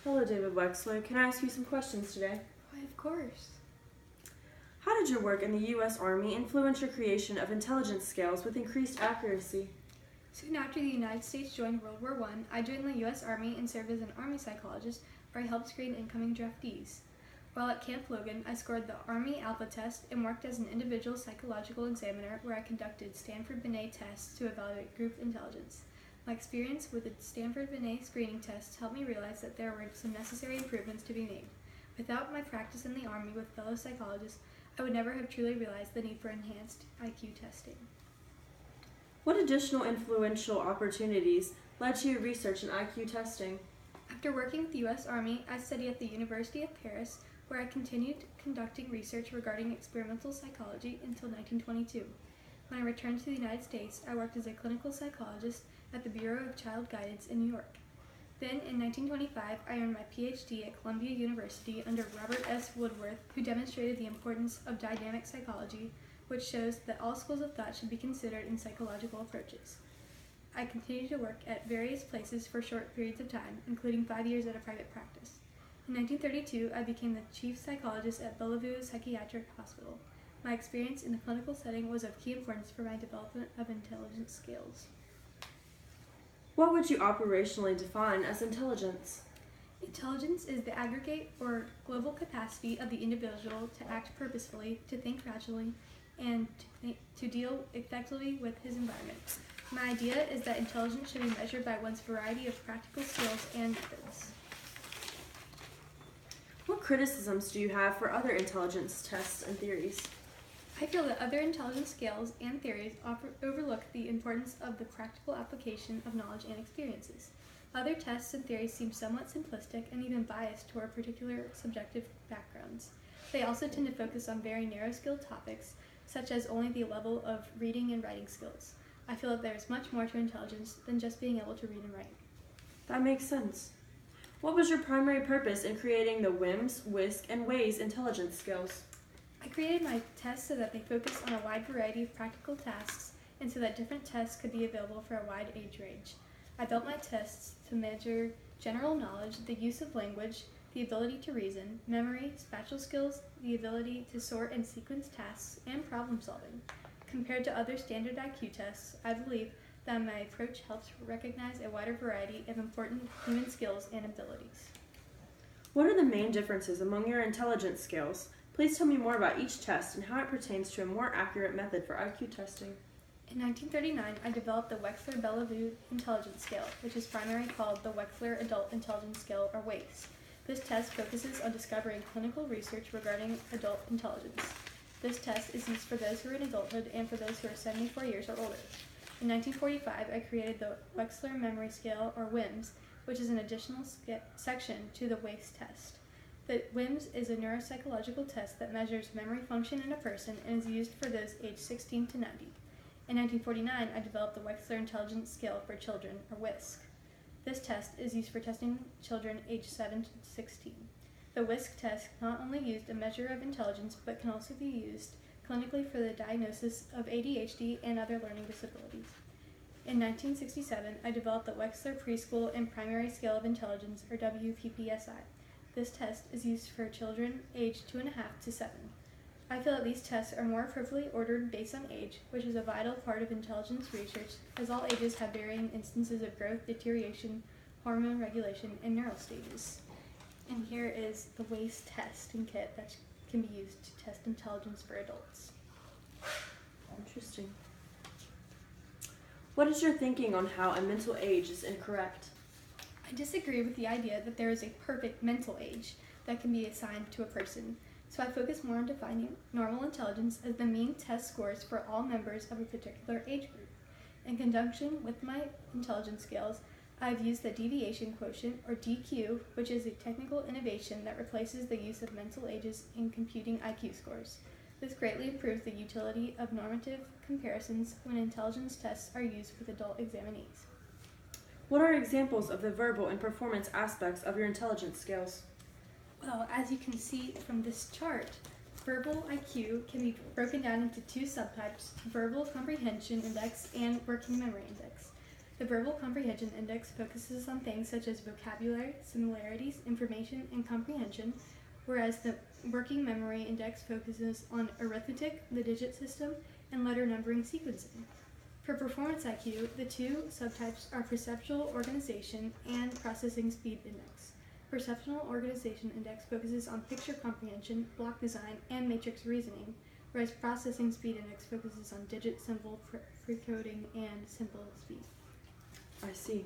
Hello, David Wechsler. Can I ask you some questions today? Why, of course. How did your work in the U.S. Army influence your creation of intelligence scales with increased accuracy? Soon after the United States joined World War I joined the U.S. Army and served as an Army psychologist where I helped screen incoming draftees. While at Camp Logan, I scored the Army Alpha test and worked as an individual psychological examiner where I conducted Stanford-Binet tests to evaluate group intelligence. My experience with the Stanford-Binet screening tests helped me realize that there were some necessary improvements to be made. Without my practice in the Army with fellow psychologists, I would never have truly realized the need for enhanced IQ testing. What additional influential opportunities led to your research in IQ testing? After working with the U.S. Army, I studied at the University of Paris, where I continued conducting research regarding experimental psychology until 1922. When I returned to the United States, I worked as a clinical psychologist at the Bureau of Child Guidance in New York. Then, in 1925, I earned my PhD at Columbia University under Robert S. Woodworth, who demonstrated the importance of dynamic psychology, which shows that all schools of thought should be considered in psychological approaches. I continued to work at various places for short periods of time, including 5 years at a private practice. In 1932, I became the chief psychologist at Bellevue Psychiatric Hospital. My experience in the clinical setting was of key importance for my development of intelligence skills. What would you operationally define as intelligence? Intelligence is the aggregate or global capacity of the individual to act purposefully, to think rationally, and to deal effectively with his environment. My idea is that intelligence should be measured by one's variety of practical skills and methods. What criticisms do you have for other intelligence tests and theories? I feel that other intelligence scales and theories overlook the importance of the practical application of knowledge and experiences. Other tests and theories seem somewhat simplistic and even biased toward particular subjective backgrounds. They also tend to focus on very narrow-skilled topics, such as only the level of reading and writing skills. I feel that there is much more to intelligence than just being able to read and write. That makes sense. What was your primary purpose in creating the WIMS, WISC, and WAYS intelligence skills? I created my tests so that they focus on a wide variety of practical tasks and so that different tests could be available for a wide age range. I built my tests to measure general knowledge, the use of language, the ability to reason, memory, spatial skills, the ability to sort and sequence tasks, and problem solving. Compared to other standard IQ tests, I believe that my approach helps recognize a wider variety of important human skills and abilities. What are the main differences among your intelligence skills? Please tell me more about each test and how it pertains to a more accurate method for IQ testing. In 1939, I developed the Wechsler-Bellevue Intelligence Scale, which is primarily called the Wechsler Adult Intelligence Scale, or WAIS. This test focuses on discovering clinical research regarding adult intelligence. This test is used for those who are in adulthood and for those who are 74 years or older. In 1945, I created the Wechsler Memory Scale, or WIMS, which is an additional section to the WAIS test. The WIMS is a neuropsychological test that measures memory function in a person and is used for those aged 16 to 90. In 1949, I developed the Wechsler Intelligence Scale for Children, or WISC. This test is used for testing children aged 7 to 16. The WISC test not only used a measure of intelligence, but can also be used clinically for the diagnosis of ADHD and other learning disabilities. In 1967, I developed the Wechsler Preschool and Primary Scale of Intelligence, or WPPSI. This test is used for children aged 2.5 to 7. I feel that these tests are more appropriately ordered based on age, which is a vital part of intelligence research, as all ages have varying instances of growth, deterioration, hormone regulation, and neural stages. And here is the WAIS testing kit that can be used to test intelligence for adults. Interesting. What is your thinking on how a mental age is incorrect? I disagree with the idea that there is a perfect mental age that can be assigned to a person, so I focus more on defining normal intelligence as the mean test scores for all members of a particular age group. In conjunction with my intelligence scales, I've used the deviation quotient, or DQ, which is a technical innovation that replaces the use of mental ages in computing IQ scores. This greatly improves the utility of normative comparisons when intelligence tests are used with adult examinees. What are examples of the verbal and performance aspects of your intelligence skills? Well, as you can see from this chart, verbal IQ can be broken down into two subtypes: verbal comprehension index and working memory index. The Verbal Comprehension Index focuses on things such as vocabulary, similarities, information, and comprehension, whereas the Working Memory Index focuses on arithmetic, the digit system, and letter numbering sequencing. For Performance IQ, the two subtypes are Perceptual Organization and Processing Speed Index. Perceptual Organization Index focuses on picture comprehension, block design, and matrix reasoning, whereas Processing Speed Index focuses on digit, symbol, precoding, and symbol speed. I see.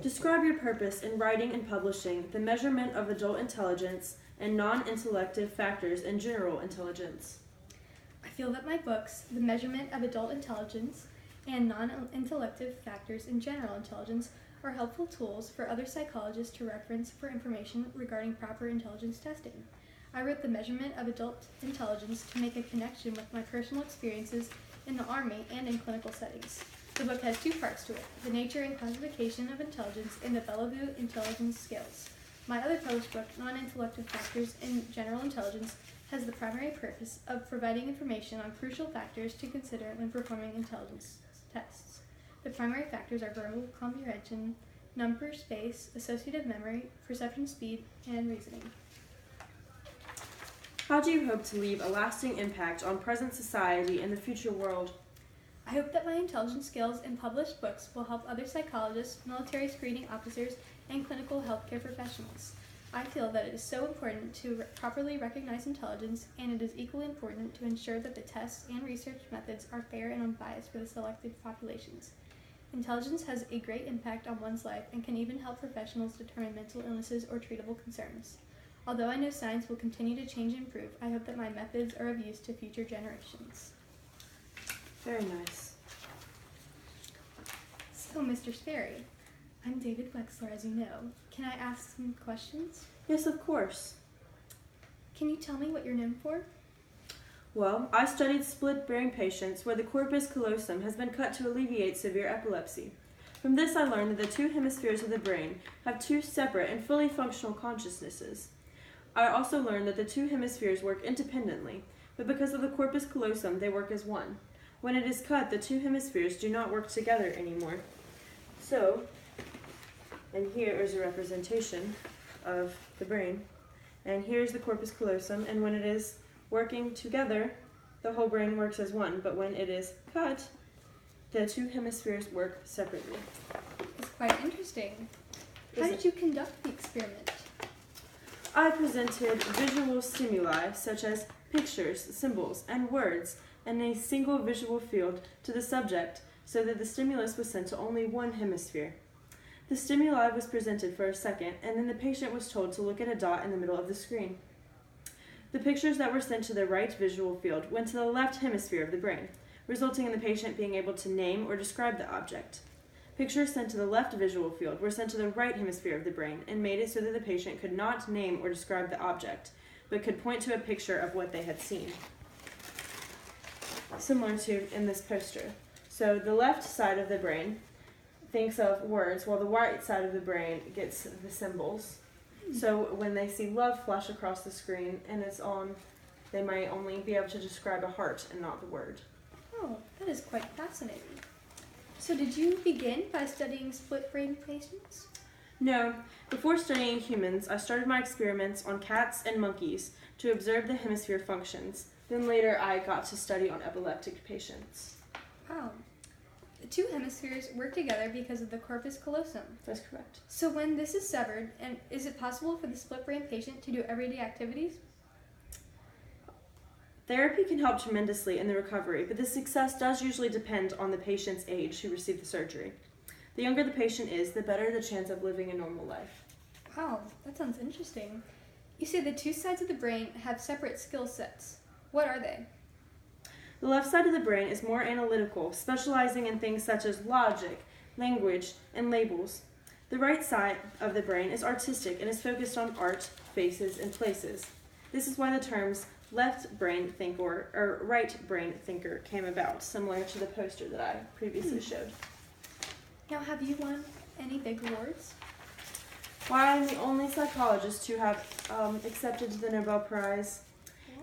Describe your purpose in writing and publishing the measurement of adult intelligence and non-intellective factors in general intelligence. I feel that my books, The Measurement of Adult Intelligence and Non-Intellective Factors in General Intelligence, are helpful tools for other psychologists to reference for information regarding proper intelligence testing. I wrote The Measurement of Adult Intelligence to make a connection with my personal experiences in the Army and in clinical settings. The book has two parts to it, the nature and classification of intelligence and the Bellevue intelligence scales. My other published book, Non-Intellective Factors in General Intelligence, has the primary purpose of providing information on crucial factors to consider when performing intelligence tests. The primary factors are verbal comprehension, number space, associative memory, perception speed, and reasoning. How do you hope to leave a lasting impact on present society and the future world? I hope that my intelligence skills and published books will help other psychologists, military screening officers, and clinical healthcare professionals. I feel that it is so important to properly recognize intelligence, and it is equally important to ensure that the tests and research methods are fair and unbiased for the selected populations. Intelligence has a great impact on one's life and can even help professionals determine mental illnesses or treatable concerns. Although I know science will continue to change and improve, I hope that my methods are of use to future generations. Very nice. So, Mr. Sperry, I'm David Wechsler, as you know. Can I ask some questions? Yes, of course. Can you tell me what you're known for? Well, I studied split-brain patients where the corpus callosum has been cut to alleviate severe epilepsy. From this I learned that the two hemispheres of the brain have two separate and fully functional consciousnesses. I also learned that the two hemispheres work independently, but because of the corpus callosum they work as one. When it is cut, the two hemispheres do not work together anymore. So, and here is a representation of the brain. And here's the corpus callosum, and when it is working together, the whole brain works as one. But when it is cut, the two hemispheres work separately. It's quite interesting. How did you conduct the experiment? I presented visual stimuli such as pictures, symbols, and words in a single visual field to the subject so that the stimulus was sent to only one hemisphere. The stimuli was presented for a second, and then the patient was told to look at a dot in the middle of the screen. The pictures that were sent to the right visual field went to the left hemisphere of the brain, resulting in the patient being able to name or describe the object. Pictures sent to the left visual field were sent to the right hemisphere of the brain and made it so that the patient could not name or describe the object, but could point to a picture of what they had seen. Similar to in this poster. So the left side of the brain thinks of words, while the right side of the brain gets the symbols. So when they see love flash across the screen and it's on, they might only be able to describe a heart and not the word. Oh, that is quite fascinating. So did you begin by studying split-brain patients? No. Before studying humans, I started my experiments on cats and monkeys to observe the hemisphere functions. Then later I got to study on epileptic patients. Wow. The two hemispheres work together because of the corpus callosum. That's correct. So when this is severed, and is it possible for the split-brain patient to do everyday activities? Therapy can help tremendously in the recovery, but the success does usually depend on the patient's age who received the surgery. The younger the patient is, the better the chance of living a normal life. Wow, that sounds interesting. You say the two sides of the brain have separate skill sets. What are they? The left side of the brain is more analytical, specializing in things such as logic, language, and labels. The right side of the brain is artistic and is focused on art, faces, and places. This is why the terms left brain thinker or right brain thinker came about, similar to the poster that I previously showed. Now, have you won any big awards? Well, I'm the only psychologist to have accepted the Nobel Prize.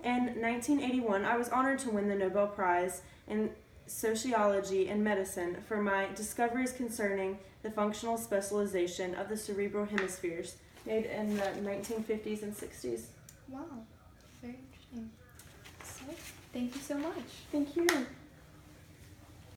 In 1981, I was honored to win the Nobel Prize in sociology, and medicine for my discoveries concerning the functional specialization of the cerebral hemispheres made in the 1950s and 60s. Wow, very interesting. So, thank you so much. Thank you.